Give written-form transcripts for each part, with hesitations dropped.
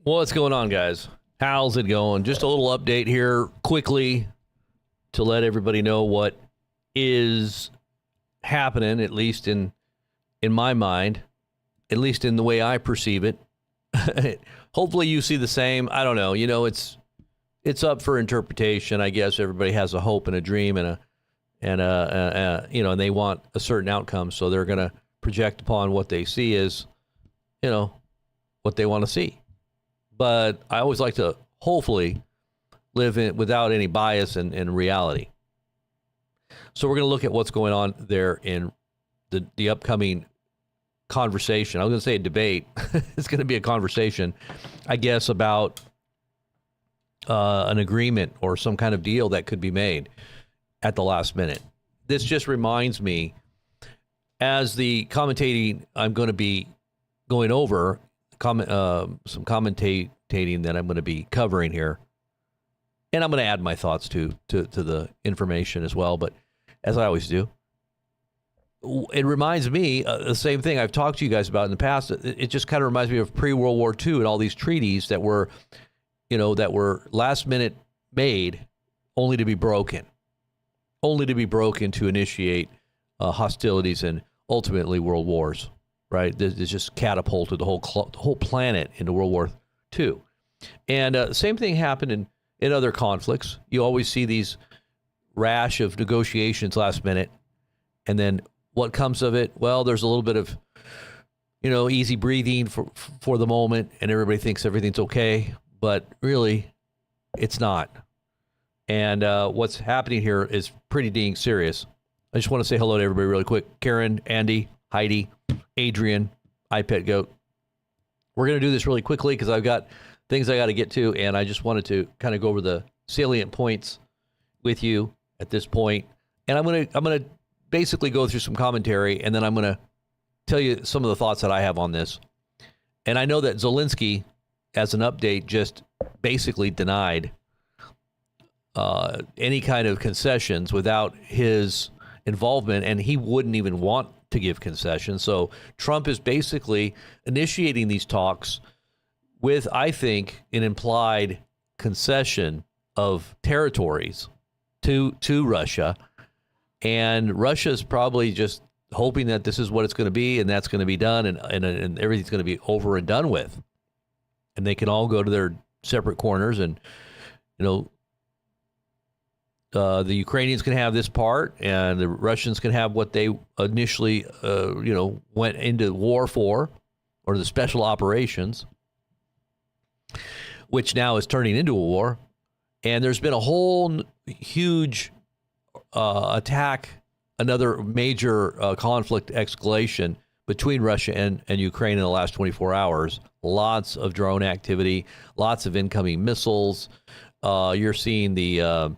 What's going on, guys? How's it going? Just a little update here quickly to let everybody know what is happening, at least in my mind, at least in the way I perceive it. Hopefully you see the same. I don't know. You know, it's up for interpretation. I guess everybody has a hope and a dream and they want a certain outcome, so they're going to project upon what they see as, what they want to see. But I always like to hopefully live without any bias and reality. So we're going to look at what's going on there in the upcoming conversation. I was going to say a debate. It's going to be a conversation, I guess, about an agreement or some kind of deal that could be made at the last minute. This just reminds me, as the commentating I'm going to be going over, some commentating that I'm going to be covering here, and I'm going to add my thoughts to the information as well, but as I always do, it reminds me the same thing I've talked to you guys about in the past. It just kind of reminds me of pre-World War II and all these treaties that were, last minute made only to be broken to initiate hostilities and ultimately world wars. Right, it's just catapulted the whole planet into World War II, and same thing happened in other conflicts. You always see these rash of negotiations last minute, and then what comes of it? Well, there's a little bit of easy breathing for the moment, and everybody thinks everything's okay, but really, it's not. And what's happening here is pretty dang serious. I just want to say hello to everybody really quick. Karen, Andy, Heidi, Adrian, iPet Goat. We're going to do this really quickly because I've got things I got to get to, and I just wanted to kind of go over the salient points with you at this point. And I'm going to basically go through some commentary, and then I'm going to tell you some of the thoughts that I have on this. And I know that Zelensky, as an update, just basically denied any kind of concessions without his involvement, and he wouldn't even want to give concessions. So Trump is basically initiating these talks with, I think, an implied concession of territories to Russia. And Russia's probably just hoping that this is what it's going to be, and that's going to be done, and everything's going to be over and done with. And they can all go to their separate corners, and, the Ukrainians can have this part, and the Russians can have what they initially, went into war for, or the special operations, which now is turning into a war. And there's been a whole huge attack, another major conflict escalation between Russia and Ukraine in the last 24 hours. Lots of drone activity, lots of incoming missiles. You're seeing the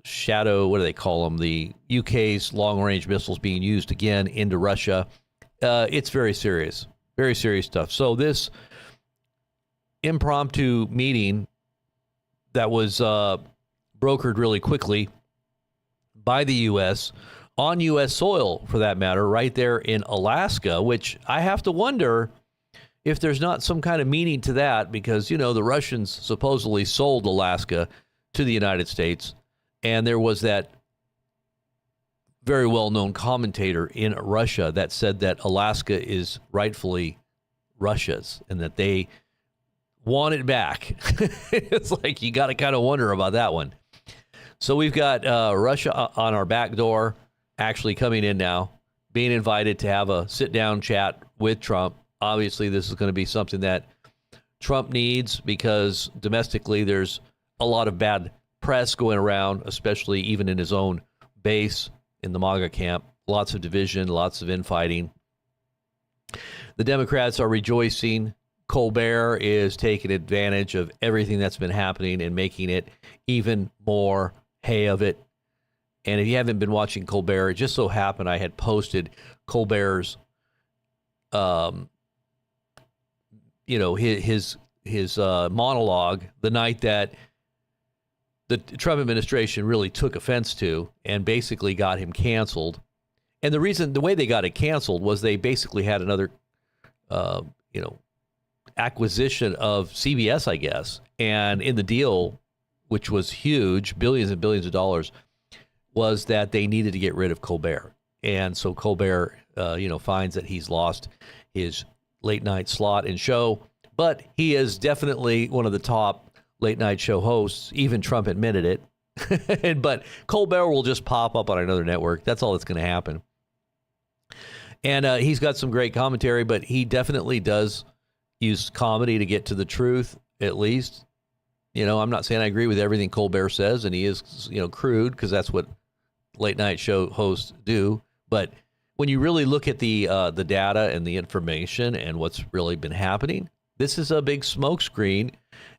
Shadow, what do they call them? The UK's long-range missiles being used again into Russia. It's very serious stuff. So this impromptu meeting that was brokered really quickly by the U.S. on U.S. soil, for that matter, right there in Alaska, which I have to wonder if there's not some kind of meaning to that, because, the Russians supposedly sold Alaska to the United States. And there was that very well-known commentator in Russia that said that Alaska is rightfully Russia's and that they want it back. It's like you got to kind of wonder about that one. So we've got Russia on our back door, actually coming in now, being invited to have a sit-down chat with Trump. Obviously, this is going to be something that Trump needs, because domestically there's a lot of bad press going around, especially even in his own base in the MAGA camp. Lots of division, lots of infighting. The Democrats are rejoicing. Colbert is taking advantage of everything that's been happening and making it even more hay of it. And if you haven't been watching Colbert, it just so happened I had posted Colbert's, his monologue the night that the Trump administration really took offense to and basically got him canceled. And the way they got it canceled was they basically had another, acquisition of CBS, I guess. And in the deal, which was huge, billions and billions of dollars, was that they needed to get rid of Colbert. And so Colbert, finds that he's lost his late night slot and show, but he is definitely one of the top late night show hosts. Even Trump admitted it. But Colbert will just pop up on another network. That's all that's going to happen. And he's got some great commentary, but he definitely does use comedy to get to the truth, at least. I'm not saying I agree with everything Colbert says, and he is, crude, because that's what late night show hosts do. But when you really look at the data and the information and what's really been happening, this is a big smokescreen.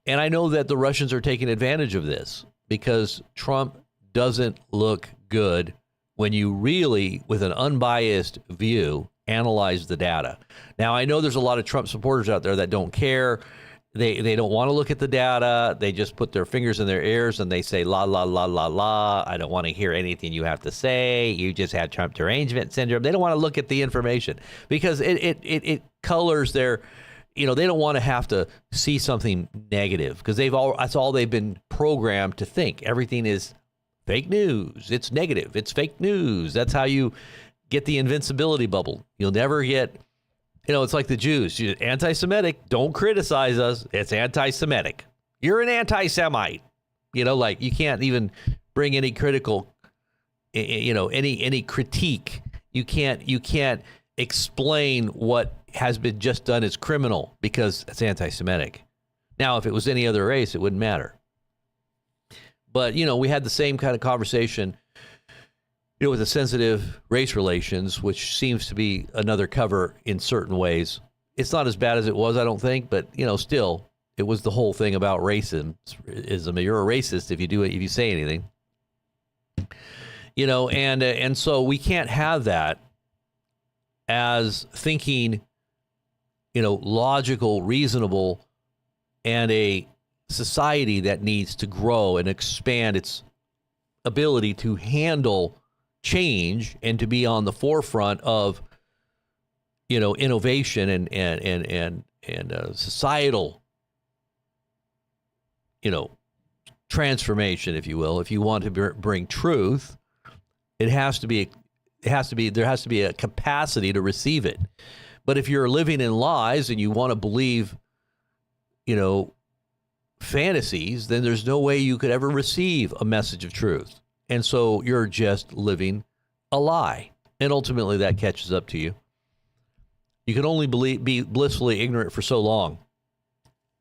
And I know that the Russians are taking advantage of this because Trump doesn't look good when you really, with an unbiased view, analyze the data. Now, I know there's a lot of Trump supporters out there that don't care. They don't want to look at the data. They just put their fingers in their ears and they say, la, la, la, la, la. I don't want to hear anything you have to say. You just had Trump derangement syndrome. They don't want to look at the information because it colors their, they don't want to have to see something negative because that's all they've been programmed to think. Everything is fake news. It's negative. It's fake news. That's how you get the invincibility bubble. You'll never get, it's like the Jews. Anti-Semitic, don't criticize us. It's anti-Semitic. You're an anti-Semite. Like you can't even bring any critical, any critique. You can't explain what has been just done as criminal because it's anti-Semitic. Now, if it was any other race, it wouldn't matter. But, we had the same kind of conversation with the sensitive race relations, which seems to be another cover in certain ways. It's not as bad as it was, I don't think, but, still, it was the whole thing about racism. You're a racist if you say anything. And so we can't have that as thinking, logical, reasonable, and a society that needs to grow and expand its ability to handle change and to be on the forefront of, innovation and societal, transformation, if you will. If you want to bring truth, there has to be a capacity to receive it. But if you're living in lies and you want to believe, fantasies, then there's no way you could ever receive a message of truth. And so you're just living a lie. And ultimately that catches up to you. You can only be blissfully ignorant for so long.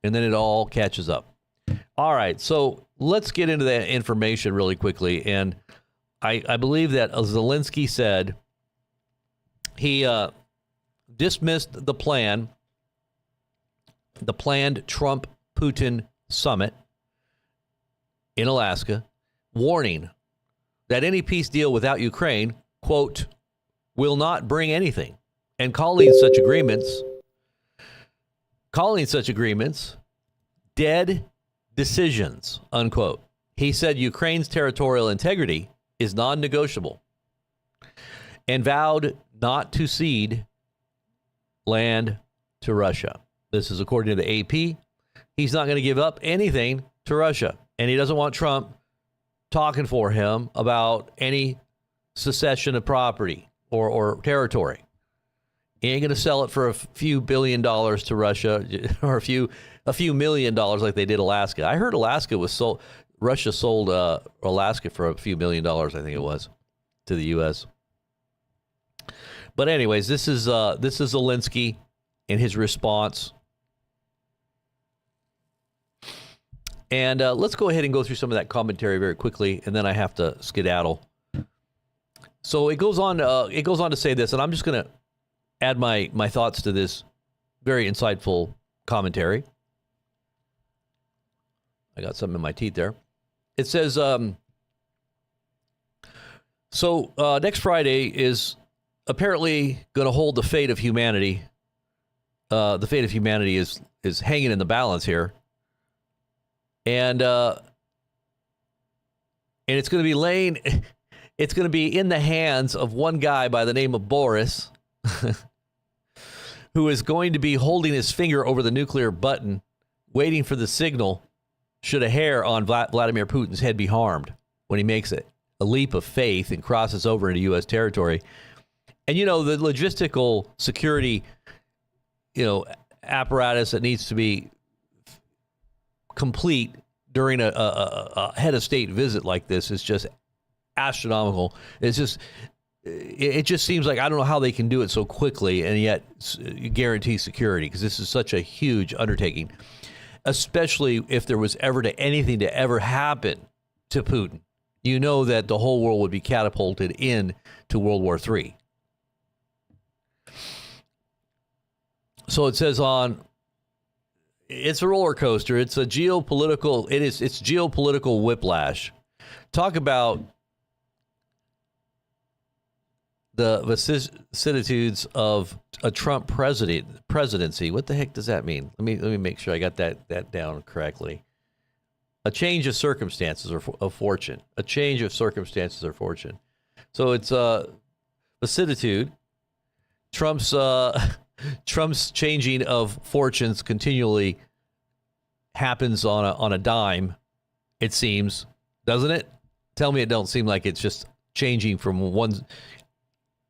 And then it all catches up. All right. So let's get into that information really quickly. And I believe that Zelensky said he dismissed the planned Trump-Putin summit in Alaska, warning that any peace deal without Ukraine, quote, will not bring anything, and calling such agreements dead decisions, unquote. He said Ukraine's territorial integrity is non-negotiable and vowed not to cede land to Russia. This is according to the AP. He's not going to give up anything to Russia, and he doesn't want Trump talking for him about any secession of property or territory. He ain't going to sell it for a few $1 billion to Russia or a few $1 million like they did Alaska. I heard Russia sold Alaska for a few $1 million, I think it was, to the U.S. But anyways, this is Zelensky and his response. And let's go ahead and go through some of that commentary very quickly, and then I have to skedaddle. So it goes on to say this, and I'm just going to add my thoughts to this very insightful commentary. I got something in my teeth there. It says, next Friday is apparently going to hold the fate of humanity. The fate of humanity is hanging in the balance here. And it's going to be in the hands of one guy by the name of Boris, who is going to be holding his finger over the nuclear button, waiting for the signal should a hair on Vladimir Putin's head be harmed when he makes it a leap of faith and crosses over into U.S. territory. And, the logistical security, apparatus that needs to be complete during a head of state visit like this is just astronomical. It just seems like I don't know how they can do it so quickly and yet guarantee security, because this is such a huge undertaking, especially if there was anything to ever happen to Putin. That the whole world would be catapulted into World War III. So it says it's a roller coaster. It's it's geopolitical whiplash. Talk about the vicissitudes of a Trump presidency. What the heck does that mean? Let me make sure I got that down correctly. A change of circumstances of fortune. A change of circumstances or fortune. So it's vicissitude. Trump's changing of fortunes continually happens on a dime, it seems, doesn't it? Tell me it don't seem like it's just changing from one.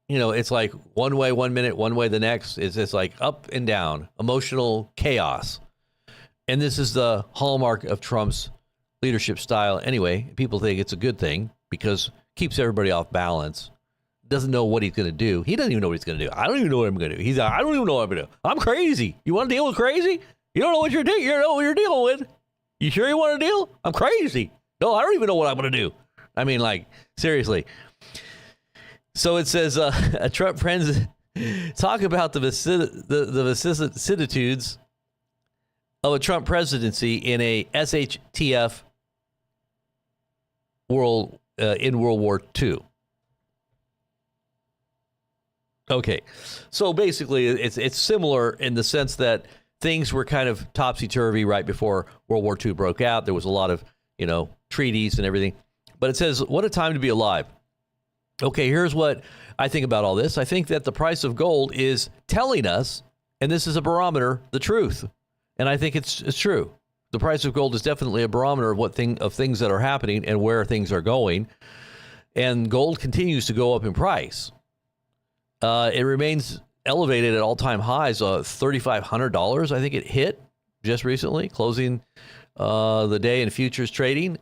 It's like one way 1 minute, one way the next. It's like up and down, emotional chaos. And this is the hallmark of Trump's leadership style. Anyway, people think it's a good thing because it keeps everybody off balance. Doesn't know what he's going to do. He doesn't even know what he's going to do. I don't even know what I'm going to do. He's like, I don't even know what I'm going to do. I'm crazy. You want to deal with crazy? You don't know what you're doing. You don't know what you're dealing with. You sure you want to deal? I'm crazy. No, I don't even know what I'm going to do. I mean, like, seriously. So it says, a Trump friends talk about the vicissitudes of a Trump presidency in a SHTF world in World War II. Okay, so basically it's similar in the sense that things were kind of topsy-turvy right before World War II broke out. There was a lot of, treaties and everything. But it says, what a time to be alive. Okay, here's what I think about all this. I think that the price of gold is telling us, and this is a barometer, the truth. And I think it's true. The price of gold is definitely a barometer of things that are happening and where things are going. And gold continues to go up in price. It remains elevated at all-time highs, $3,500. I think it hit just recently, closing the day in futures trading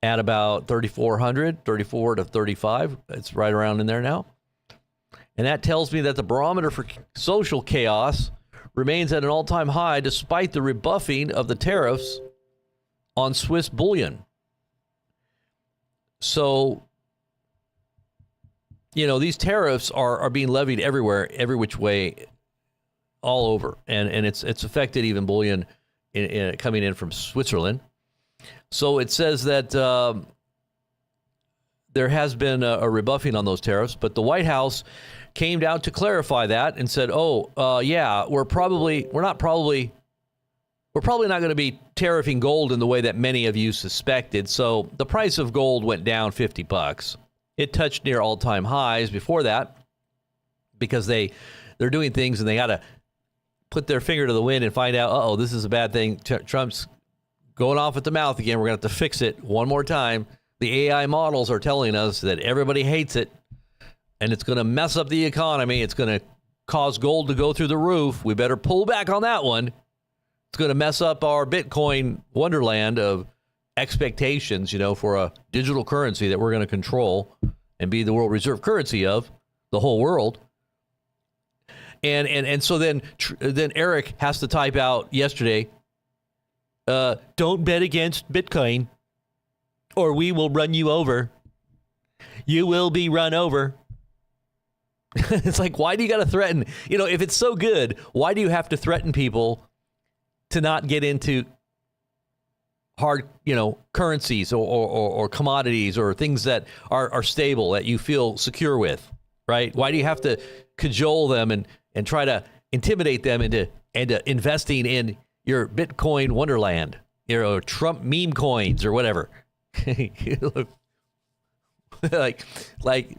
at about 3,400, 34 to 35. It's right around in there now. And that tells me that the barometer for social chaos remains at an all-time high despite the rebuffing of the tariffs on Swiss bullion. So, these tariffs are being levied everywhere, every which way, all over. And it's affected even bullion coming in from Switzerland. So it says that there has been a rebuffing on those tariffs, but the White House came out to clarify that and said, we're probably not going to be tariffing gold in the way that many of you suspected. So the price of gold went down $50. It touched near all-time highs before that because they're doing things and they got to put their finger to the wind and find out, this is a bad thing. Trump's going off at the mouth again. We're going to have to fix it one more time. The AI models are telling us that everybody hates it and it's going to mess up the economy. It's going to cause gold to go through the roof. We better pull back on that one. It's going to mess up our Bitcoin wonderland of expectations, for a digital currency that we're going to control and be the world reserve currency of the whole world. And so then Eric has to type out yesterday, don't bet against Bitcoin or we will run you over. You will be run over. It's like, why do you got to threaten? If it's so good, why do you have to threaten people to not get into hard, currencies or commodities or things that are stable that you feel secure with, right? Why do you have to cajole them and try to intimidate them into investing in your Bitcoin wonderland, Trump meme coins or whatever? like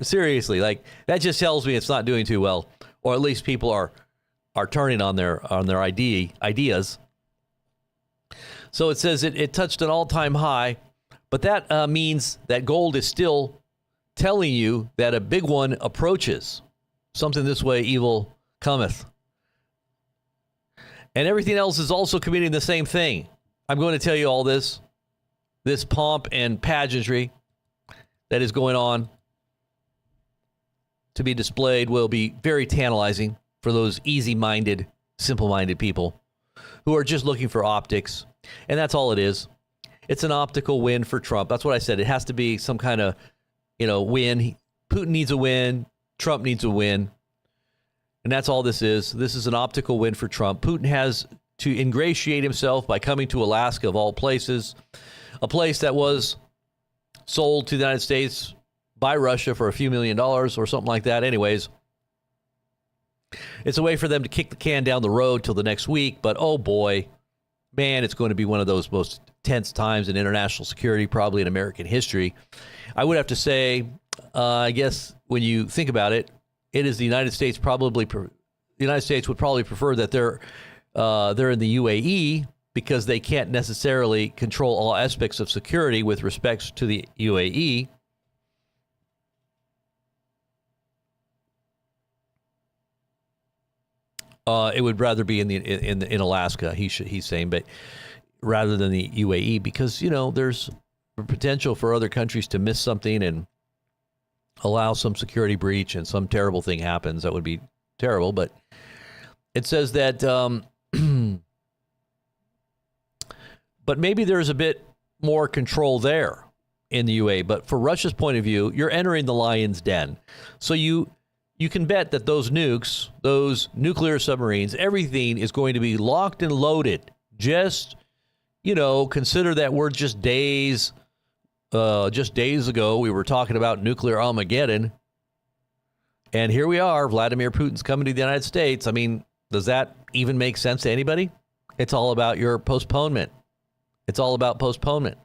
seriously, like that just tells me it's not doing too well, or at least people are are turning on their ideas. So it says it touched an all-time high, but that means that gold is still telling you that a big one approaches. Something this way evil cometh. And everything else is also committing the same thing. I'm going to tell you all this pomp and pageantry that is going on to be displayed will be very tantalizing for those easy-minded, simple-minded people who are just looking for optics. And that's all it is. It's an optical win for Trump. That's what I said. It has to be some kind of, win. Putin needs a win. Trump needs a win. And that's all this is. This is an optical win for Trump. Putin has to ingratiate himself by coming to Alaska, of all places, a place that was sold to the United States by Russia for a few $1 million or something like that. Anyways, it's a way for them to kick the can down the road till the next week. But, oh, boy, man, it's going to be one of those most tense times in international security, probably in American history. I would have to say, I guess when you think about it, it is the United States the United States would probably prefer that they're in the UAE because they can't necessarily control all aspects of security with respects to the UAE. It would rather be in Alaska. He's saying, but rather than the UAE, because there's potential for other countries to miss something and allow some security breach and some terrible thing happens. That would be terrible. But it says that, but maybe there's a bit more control there in the UAE. But for Russia's point of view, you're entering the lion's den. So you can bet that those nukes, those nuclear submarines, everything is going to be locked and loaded. Just, consider that we're just days ago, we were talking about nuclear Armageddon. And here we are, Vladimir Putin's coming to the United States. I mean, does that even make sense to anybody? It's all about your postponement. It's all about postponement.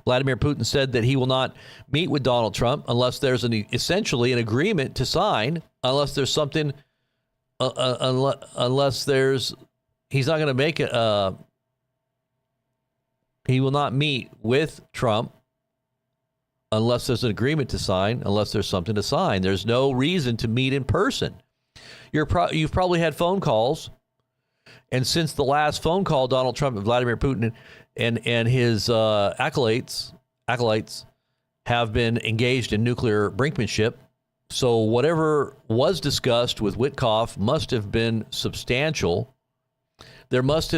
Vladimir Putin said that he will not meet with Donald Trump unless there's essentially an agreement to sign, unless there's something, unless there's, he's not going to make it, he will not meet with Trump unless there's an agreement to sign, unless there's something to sign. There's no reason to meet in person. You've probably had phone calls, and since the last phone call, Donald Trump and Vladimir Putin and his acolytes have been engaged in nuclear brinkmanship. So whatever was discussed with Witkoff must have been substantial. They must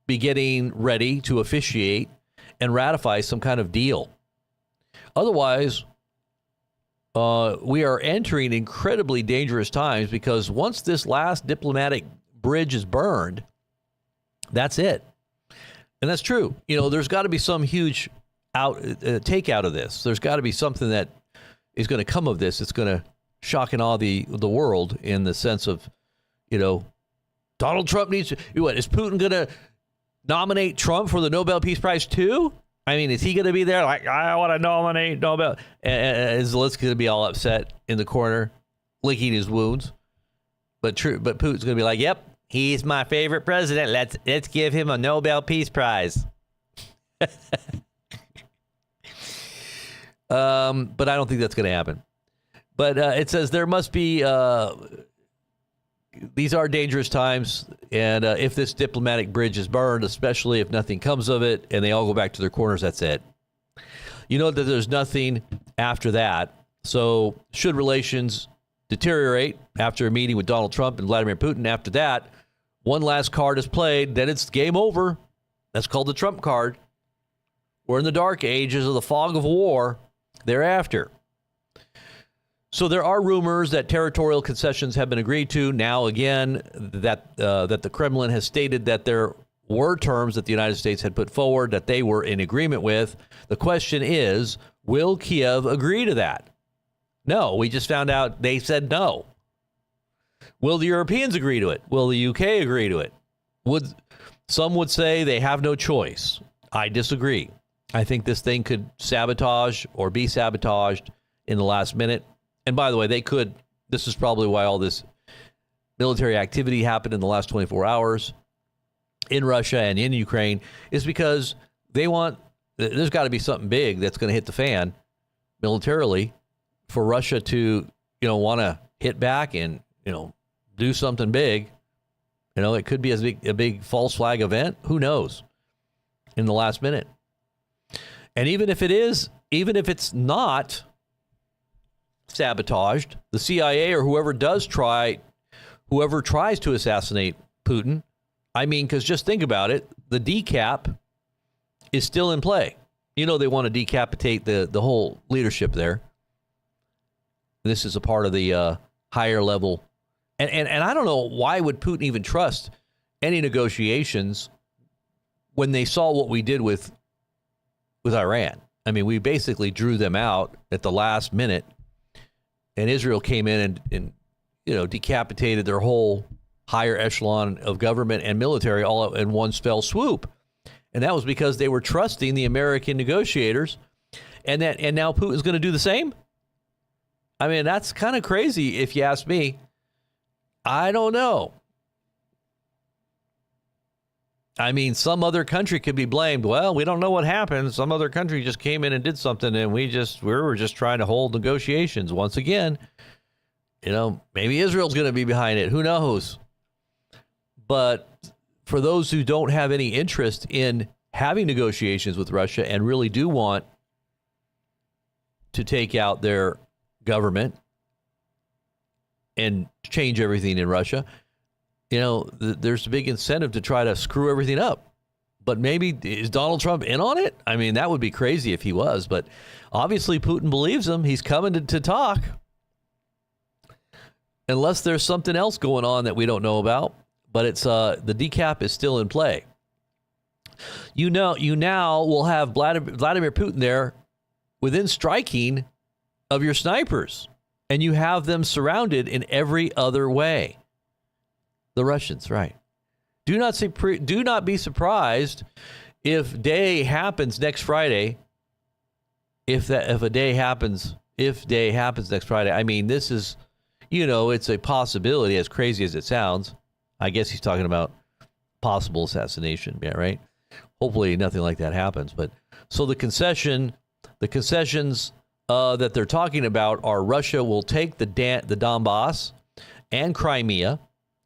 be getting ready to officiate and ratify some kind of deal. Otherwise, we are entering incredibly dangerous times, because once this last diplomatic bridge is burned, that's it. And that's true. There's got to be some huge take out of this. There's got to be something that is going to come of this. It's going to shock and awe the world, in the sense of, Donald Trump needs to, what, is Putin going to nominate Trump for the Nobel Peace Prize too? I mean, is he going to be there like, I want to nominate Nobel? And is Zelensky going to be all upset in the corner, licking his wounds? But Putin's going to be like, yep, he's my favorite president. Let's give him a Nobel Peace Prize. But I don't think that's going to happen. But it says there must be, these are dangerous times. And if this diplomatic bridge is burned, especially if nothing comes of it and they all go back to their corners, that's it. You know that there's nothing after that. So should relations deteriorate after a meeting with Donald Trump and Vladimir Putin, after that, one last card is played, then it's game over. That's called the Trump card. We're in the dark ages of the fog of war thereafter. So there are rumors that territorial concessions have been agreed to. Now, again, that the Kremlin has stated that there were terms that the United States had put forward that they were in agreement with. The question is, will Kiev agree to that? No, we just found out they said no. Will the Europeans agree to it? Will the UK agree to it? Some would say they have no choice. I disagree. I think this thing could sabotage or be sabotaged in the last minute. And by the way, they could. This is probably why all this military activity happened in the last 24 hours in Russia and in Ukraine is because they want, there's got to be something big that's going to hit the fan militarily for Russia to, want to hit back and, do something big. It could be a big false flag event. Who knows? In the last minute. And even if it's not sabotaged, the CIA or whoever tries to assassinate Putin, because just think about it, the decap is still in play. They want to decapitate the whole leadership there. This is a part of the higher level. And I don't know, why would Putin even trust any negotiations when they saw what we did with Iran? We basically drew them out at the last minute, and Israel came in and decapitated their whole higher echelon of government and military all in one fell swoop. And that was because they were trusting the American negotiators, and now Putin's going to do the same. That's kind of crazy if you ask me. I don't know. Some other country could be blamed. Well, we don't know what happened. Some other country just came in and did something, and we were just trying to hold negotiations. Once again, maybe Israel's going to be behind it. Who knows? But for those who don't have any interest in having negotiations with Russia and really do want to take out their government and change everything in Russia, there's a big incentive to try to screw everything up. But maybe, is Donald Trump in on it? That would be crazy if he was. But obviously Putin believes him. He's coming to talk. Unless there's something else going on that we don't know about. But it's the decap is still in play. You now will have Vladimir Putin there within striking of your snipers. And you have them surrounded in every other way. The Russians, right? Do not be surprised if day happens next Friday. If day happens next Friday. This is, it's a possibility, as crazy as it sounds. I guess he's talking about possible assassination, yeah, right? Hopefully nothing like that happens. But so the concessions that they're talking about are Russia will take the Donbass and Crimea,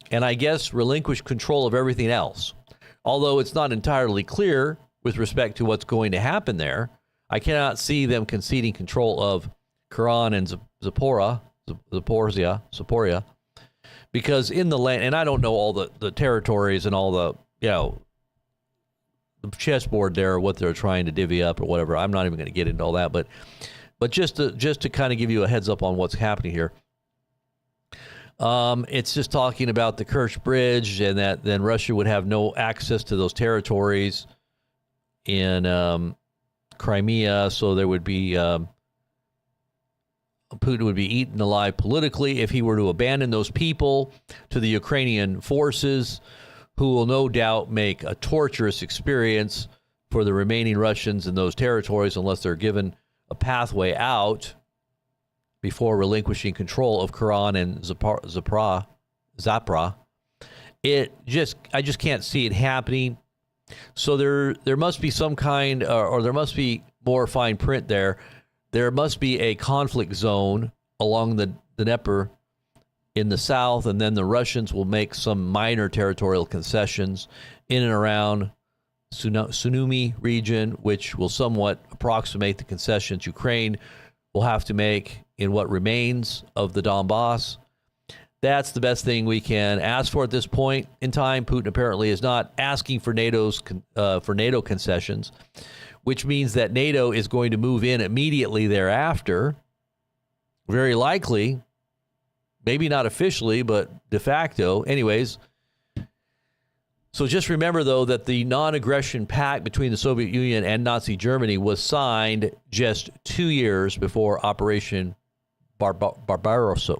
and I guess relinquish control of everything else. Although it's not entirely clear with respect to what's going to happen there, I cannot see them conceding control of Kherson and Zaporizhia, because in the land, and I don't know all the territories and all the the chessboard there, what they're trying to divvy up or whatever. I'm not even going to get into all that, but just to kind of give you a heads up on what's happening here. It's just talking about the Kerch Bridge, and that then Russia would have no access to those territories in Crimea, so there would be Putin would be eaten alive politically if he were to abandon those people to the Ukrainian forces, who will no doubt make a torturous experience for the remaining Russians in those territories unless they're given a pathway out before relinquishing control of Kherson and Zapra. I just can't see it happening. So there must be some kind, or there must be more fine print there. There must be a conflict zone along the Dnieper in the south, and then the Russians will make some minor territorial concessions in and around Sumy region, which will somewhat approximate the concessions Ukraine will have to make in what remains of the Donbass. That's the best thing we can ask for at this point in time. Putin apparently is not asking for NATO concessions, which means that NATO is going to move in immediately thereafter, very likely. Maybe not officially, but de facto. Anyways, so just remember, though, that the non-aggression pact between the Soviet Union and Nazi Germany was signed just 2 years before Operation Barbarossa.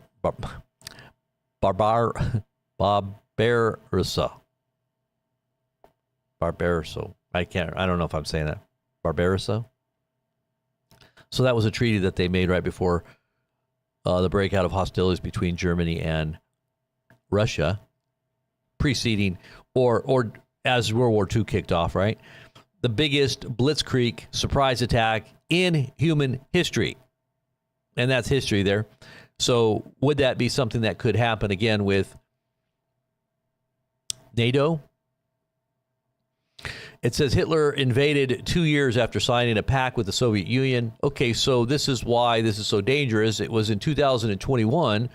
Barbarossa. I don't know if I'm saying that. Barbarossa. So that was a treaty that they made right before the breakout of hostilities between Germany and Russia, preceding or as World War II kicked off, right? The biggest blitzkrieg surprise attack in human history. And that's history there. So would that be something that could happen again with NATO? It says Hitler invaded 2 years after signing a pact with the Soviet Union. Okay, so this is why this is so dangerous. It was in 2021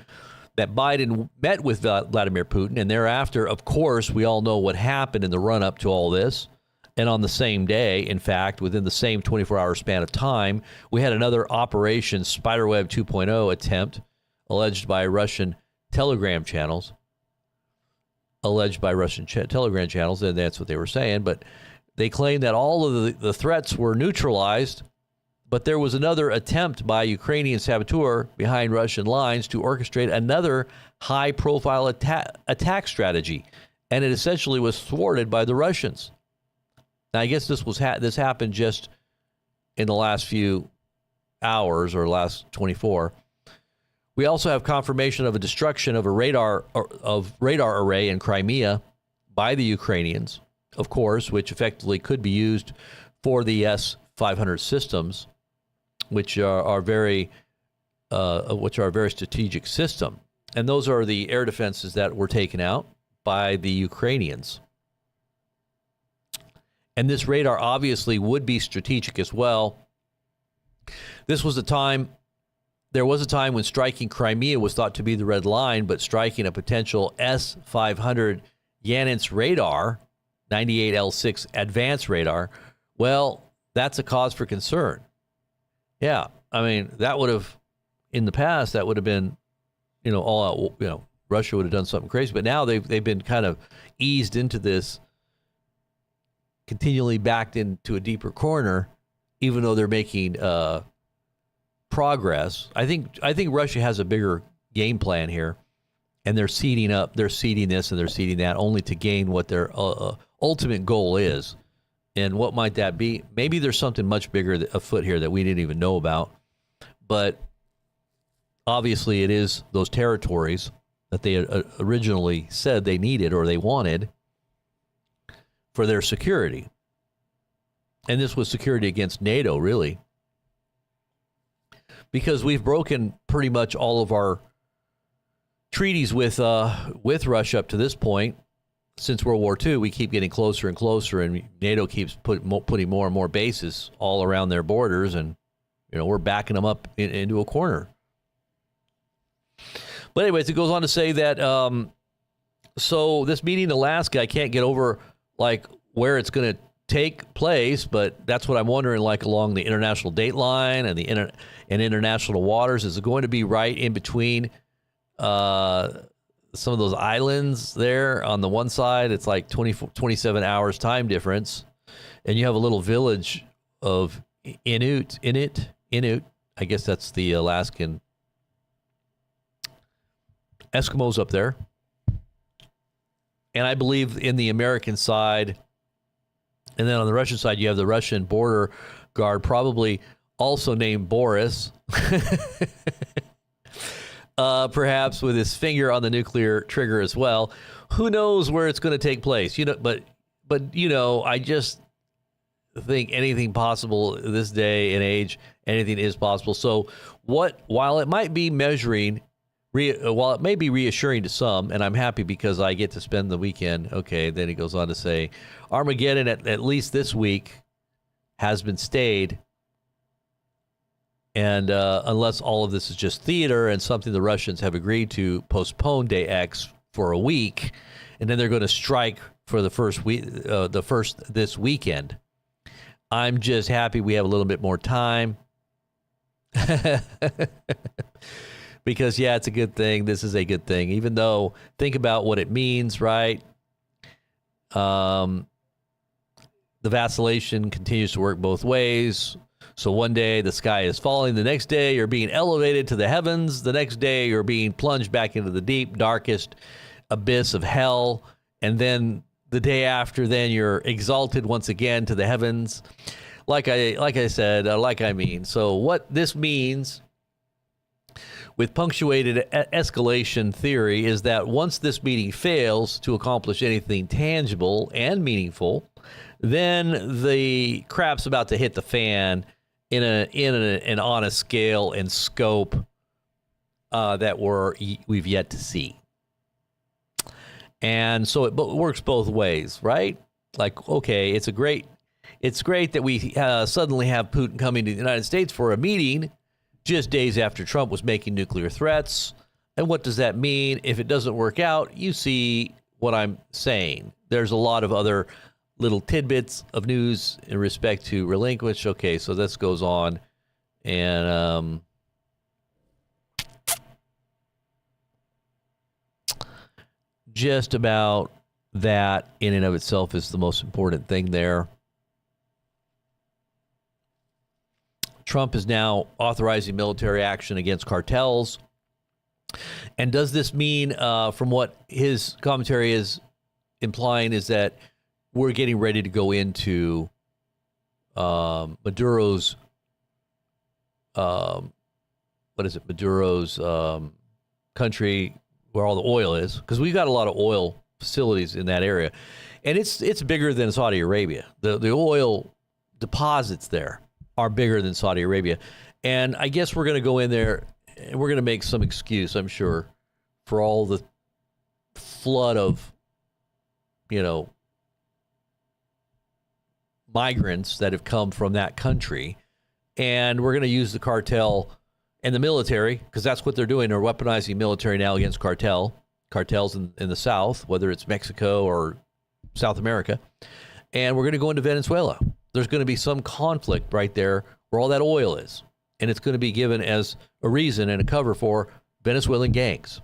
that Biden met with Vladimir Putin, and thereafter, of course, we all know what happened in the run-up to all this. And on the same day, in fact, within the same 24-hour span of time, we had another Operation Spiderweb 2.0 attempt alleged by Russian Telegram channels. And that's what they were saying. But they claimed that all of the threats were neutralized, but there was another attempt by a Ukrainian saboteur behind Russian lines to orchestrate another high-profile attack strategy, and it essentially was thwarted by the Russians. Now, I guess this happened just in the last few hours or last 24. We also have confirmation of a destruction of a radar array in Crimea by the Ukrainians, of course, which effectively could be used for the S-500 systems, which are a very strategic system. And those are the air defenses that were taken out by the Ukrainians. And this radar obviously would be strategic as well. There was a time when striking Crimea was thought to be the red line, but striking a potential S-500 Yanitz radar, 98L6 advanced radar, well, that's a cause for concern. Yeah, I mean, that would have, in the past, that would have been, all out, Russia would have done something crazy. But now they've been kind of eased into this, continually backed into a deeper corner, even though they're making progress. I think Russia has a bigger game plan here, and they're seeding this and they're seeding that only to gain what their ultimate goal is. And what might that be? Maybe there's something much bigger afoot here that we didn't even know about. But obviously it is those territories that they originally said they needed or they wanted for their security. And this was security against NATO, really. Because we've broken pretty much all of our treaties with Russia up to this point. Since World War II, we keep getting closer and closer, and NATO keeps putting more and more bases all around their borders, and we're backing them up into a corner. But anyways, it goes on to say that so this meeting in Alaska, I can't get over where it's going to take place, but that's what I'm wondering, along the international date line and international waters. Is it going to be right in between some of those islands there on the one side? It's 27 hours time difference, and you have a little village of Inuit. I guess that's the Alaskan Eskimos up there. And I believe in the American side, and then on the Russian side, you have the Russian border guard, probably also named Boris. Perhaps with his finger on the nuclear trigger as well. Who knows where it's going to take place? But I just think anything possible this day and age, anything is possible. So while it might be while it may be reassuring to some, and I'm happy because I get to spend the weekend. Okay, then he goes on to say, Armageddon at least this week has been stayed. And unless all of this is just theater and something the Russians have agreed to postpone Day X for a week, and then they're going to strike for the first this weekend. I'm just happy we have a little bit more time. Because, yeah, it's a good thing. This is a good thing. Even though, think about what it means, right? The vacillation continues to work both ways. So one day the sky is falling. The next day you're being elevated to the heavens. The next day you're being plunged back into the deep, darkest abyss of hell. And then the day after, then you're exalted once again to the heavens. So what this means with punctuated escalation theory is that once this meeting fails to accomplish anything tangible and meaningful, then the crap's about to hit the fan and on a scale and scope that we've yet to see. And so it works both ways, right? Like, okay, it's great that we suddenly have Putin coming to the United States for a meeting just days after Trump was making nuclear threats. And what does that mean? If it doesn't work out, you see what I'm saying. There's a lot of other little tidbits of news in respect to relinquish. Okay, so this goes on. And just about that in and of itself is the most important thing there. Trump is now authorizing military action against cartels. And does this mean, from what his commentary is implying, is that we're getting ready to go into Maduro's, Maduro's country where all the oil is? Because we've got a lot of oil facilities in that area. And it's bigger than Saudi Arabia. The oil deposits there are bigger than Saudi Arabia. And I guess we're going to go in there and we're going to make some excuse, I'm sure, for all the flood of, migrants that have come from that country. And we're going to use the cartel and the military, because that's what they're doing. They're weaponizing military now against cartels in the South, whether it's Mexico or South America. And we're going to go into Venezuela. There's going to be some conflict right there where all that oil is. And it's going to be given as a reason and a cover for Venezuelan gangs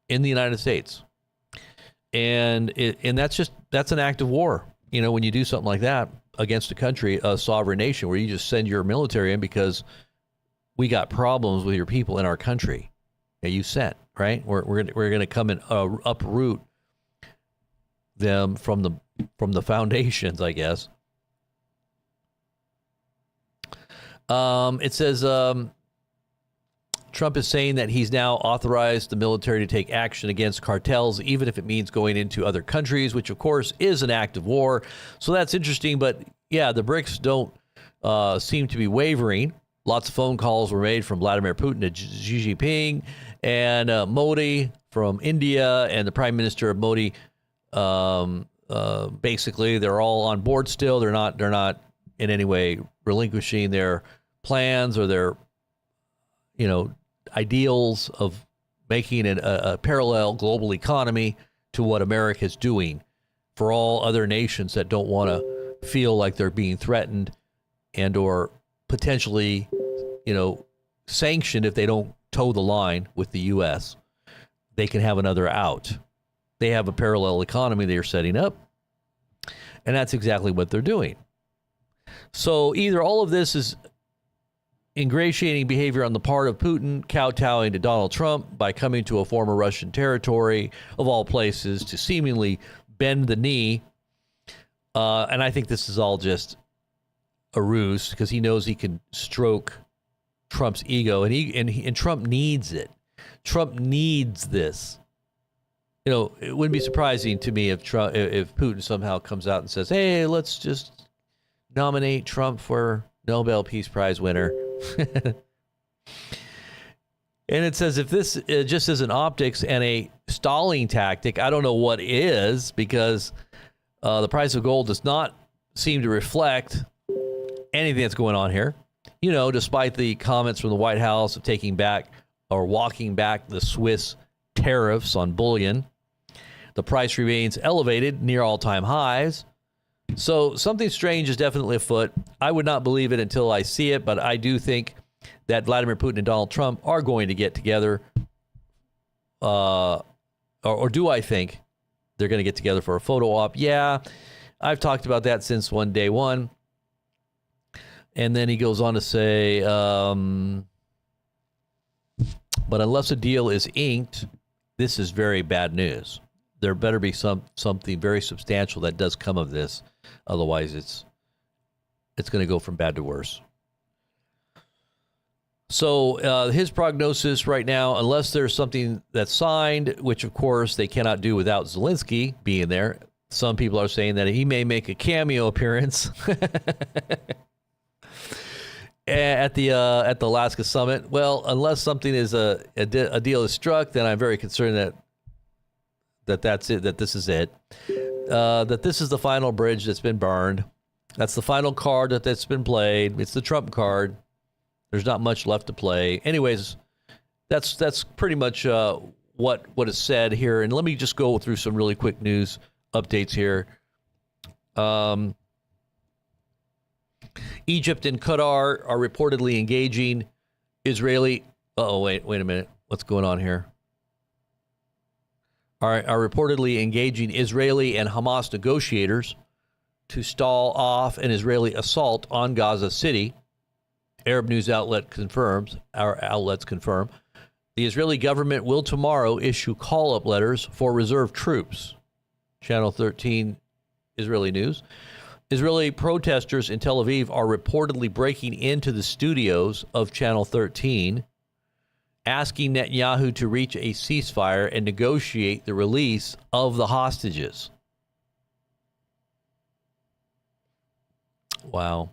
in the United States. And that's an act of war. When you do something like that against a country, a sovereign nation, where you just send your military in because we got problems with your people in our country that you sent, right? We're going to come and uproot them from the foundations, I guess. It says Trump is saying that he's now authorized the military to take action against cartels, even if it means going into other countries, which, of course, is an act of war. So that's interesting. But, yeah, the BRICS don't seem to be wavering. Lots of phone calls were made from Vladimir Putin to Xi Jinping and Modi from India, and the Prime Minister of Modi. Basically, they're all on board still. They're not in any way relinquishing their plans or their, ideals of making a parallel global economy to what America is doing for all other nations that don't want to feel like they're being threatened and or potentially, sanctioned if they don't toe the line with the U.S. They can have another out. They have a parallel economy they're setting up, and that's exactly what they're doing. So either all of this is ingratiating behavior on the part of Putin, kowtowing to Donald Trump by coming to a former Russian territory, of all places, to seemingly bend the knee. And I think this is all just a ruse, because he knows he can stroke Trump's ego, and Trump needs it. Trump needs this. It wouldn't be surprising to me if Putin somehow comes out and says, "Hey, let's just nominate Trump for Nobel Peace Prize winner." And it says, if this just is an optics and a stalling tactic, I don't know what is, because the price of gold does not seem to reflect anything that's going on here. Despite the comments from the White House of taking back or walking back the Swiss tariffs on bullion, the price remains elevated near all-time highs. So something strange is definitely afoot. I would not believe it until I see it, but I do think that Vladimir Putin and Donald Trump are going to get together. Or do I think they're going to get together for a photo op? Yeah, I've talked about that since day one. And then he goes on to say, but unless a deal is inked, this is very bad news. There better be something very substantial that does come of this. Otherwise, it's going to go from bad to worse. So his prognosis right now, unless there's something that's signed, which of course they cannot do without Zelensky being there. Some people are saying that he may make a cameo appearance at the Alaska summit. Well, unless something is a deal is struck, then I'm very concerned that that's it. That this is it. That this is the final bridge that's been burned. That's the final card that's been played. It's the Trump card. There's not much left to play. Anyways, that's pretty much what is said here. And let me just go through some really quick news updates here. Egypt and Qatar are reportedly engaging Israeli. Wait a minute. What's going on here? Are reportedly engaging Israeli and Hamas negotiators to stall off an Israeli assault on Gaza City. Arab news outlets confirm. The Israeli government will tomorrow issue call-up letters for reserve troops. Channel 13 Israeli news. Israeli protesters in Tel Aviv are reportedly breaking into the studios of Channel 13, asking Netanyahu to reach a ceasefire and negotiate the release of the hostages. Wow.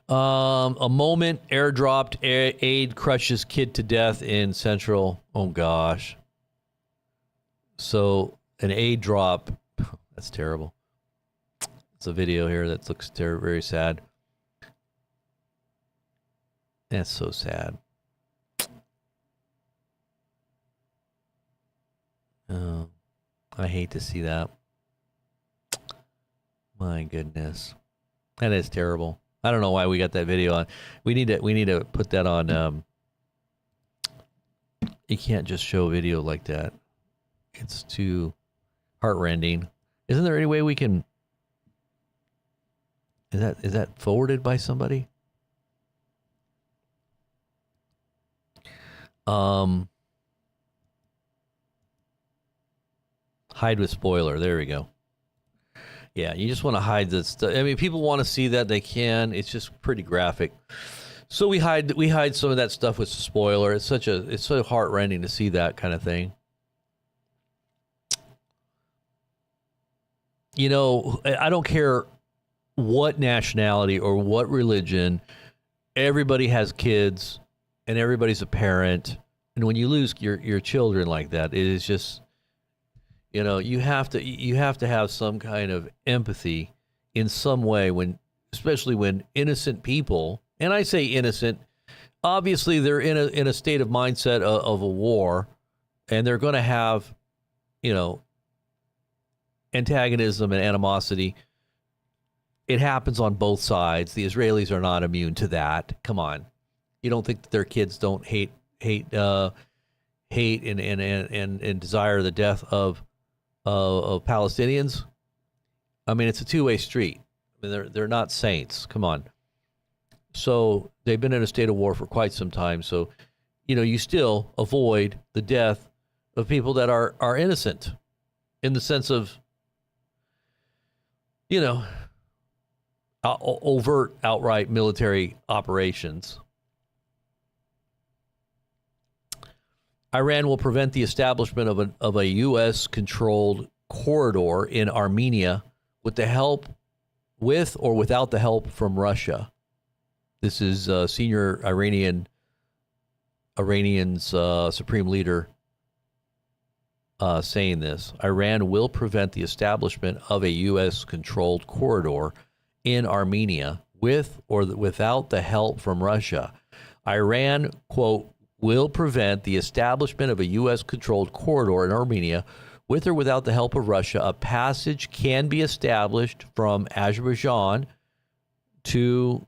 A moment airdropped aid crushes kid to death in central. Oh gosh. So an aid drop. That's terrible. It's a video here that looks very sad. That's so sad. Oh, I hate to see that. My goodness. That is terrible. I don't know why we got that video on. We need to put that on. You can't just show video like that. It's too heartrending. Isn't there any way we can? Is that forwarded by somebody? Hide with spoiler. There we go. Yeah, you just want to hide this stuff. I mean, people want to see that, they can. It's just pretty graphic. So we hide some of that stuff with spoiler. It's so heartrending to see that kind of thing. You know, I don't care what nationality or what religion. Everybody has kids, and everybody's a parent. And when you lose your children like that, it is just, you know, you have to have some kind of empathy in some way especially when innocent people, and I say innocent, obviously they're in a state of mindset of a war, and they're going to have, you know, antagonism and animosity. It happens on both sides. The Israelis are not immune to that. Come on, you don't think that their kids don't hate and desire the death of Palestinians? I mean, it's a two-way street. I mean, they're not saints. Come on. So they've been in a state of war for quite some time. So, you know, you still avoid the death of people that are innocent, in the sense of, you know, overt, outright military operations. Iran will prevent the establishment of a U.S.-controlled corridor in Armenia with or without the help from Russia. This is senior Iranian's supreme leader saying this. Iran will prevent the establishment of a U.S.-controlled corridor in Armenia with or without the help from Russia. Iran, quote, will prevent the establishment of a U.S.-controlled corridor in Armenia with or without the help of Russia. A passage can be established from Azerbaijan to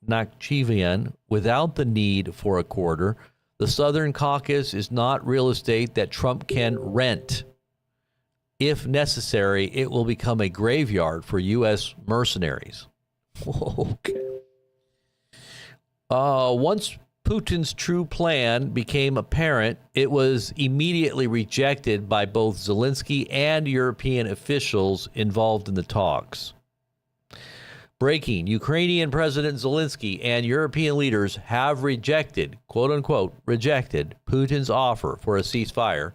Nakhchivan without the need for a corridor. The Southern Caucasus is not real estate that Trump can rent. If necessary, it will become a graveyard for U.S. mercenaries. Okay. Once Putin's true plan became apparent, it was immediately rejected by both Zelensky and European officials involved in the talks. Breaking, Ukrainian President Zelensky and European leaders have rejected, quote unquote, rejected Putin's offer for a ceasefire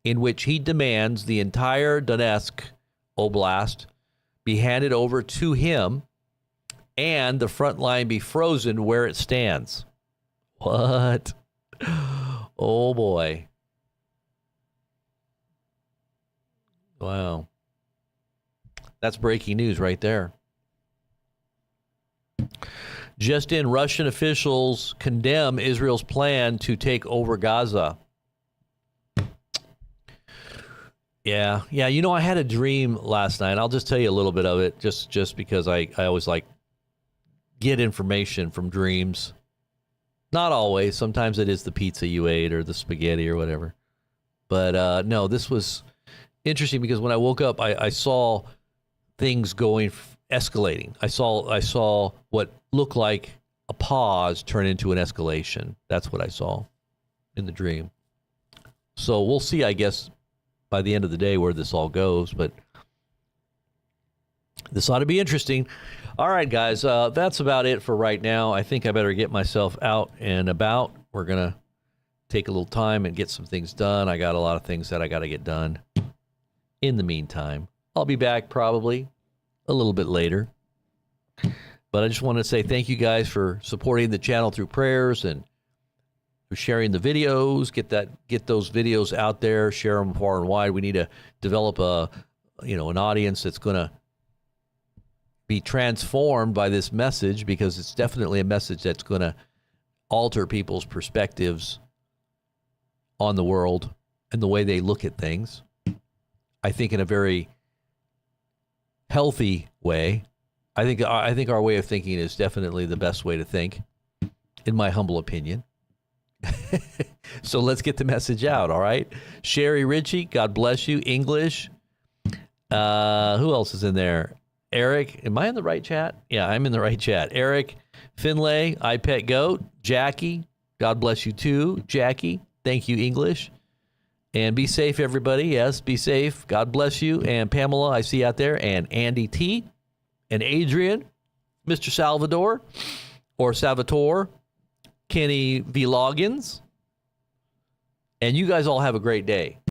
in which he demands the entire Donetsk Oblast be handed over to him and the front line be frozen where it stands. What? Oh, boy. Wow. That's breaking news right there. Just in, Russian officials condemn Israel's plan to take over Gaza. Yeah. You know, I had a dream last night. I'll just tell you a little bit of it, just because I always like get information from dreams. Not always. Sometimes it is the pizza you ate or the spaghetti or whatever. But no, this was interesting because when I woke up, I saw things going escalating. I saw what looked like a pause turn into an escalation. That's what I saw in the dream. So we'll see, I guess, by the end of the day where this all goes. But this ought to be interesting. All right, guys, that's about it for right now. I think I better get myself out and about. We're going to take a little time and get some things done. I got a lot of things that I got to get done. In the meantime, I'll be back probably a little bit later. But I just want to say thank you guys for supporting the channel through prayers and for sharing the videos. Get those videos out there, share them far and wide. We need to develop an audience that's going to be transformed by this message, because it's definitely a message that's going to alter people's perspectives on the world and the way they look at things. I think in a very healthy way. I think our way of thinking is definitely the best way to think, in my humble opinion. So let's get the message out, all right? Sherry Ritchie, God bless you. English. Who else is in there? Eric, am I in the right chat? Yeah, I'm in the right chat. Eric, Finlay, I Pet Goat, Jackie, God bless you too. Jackie, thank you, English. And be safe, everybody. Yes, be safe. God bless you. And Pamela, I see out there. And Andy T. And Adrian, Mr. Salvador, or Salvatore, Kenny V. Loggins. And you guys all have a great day.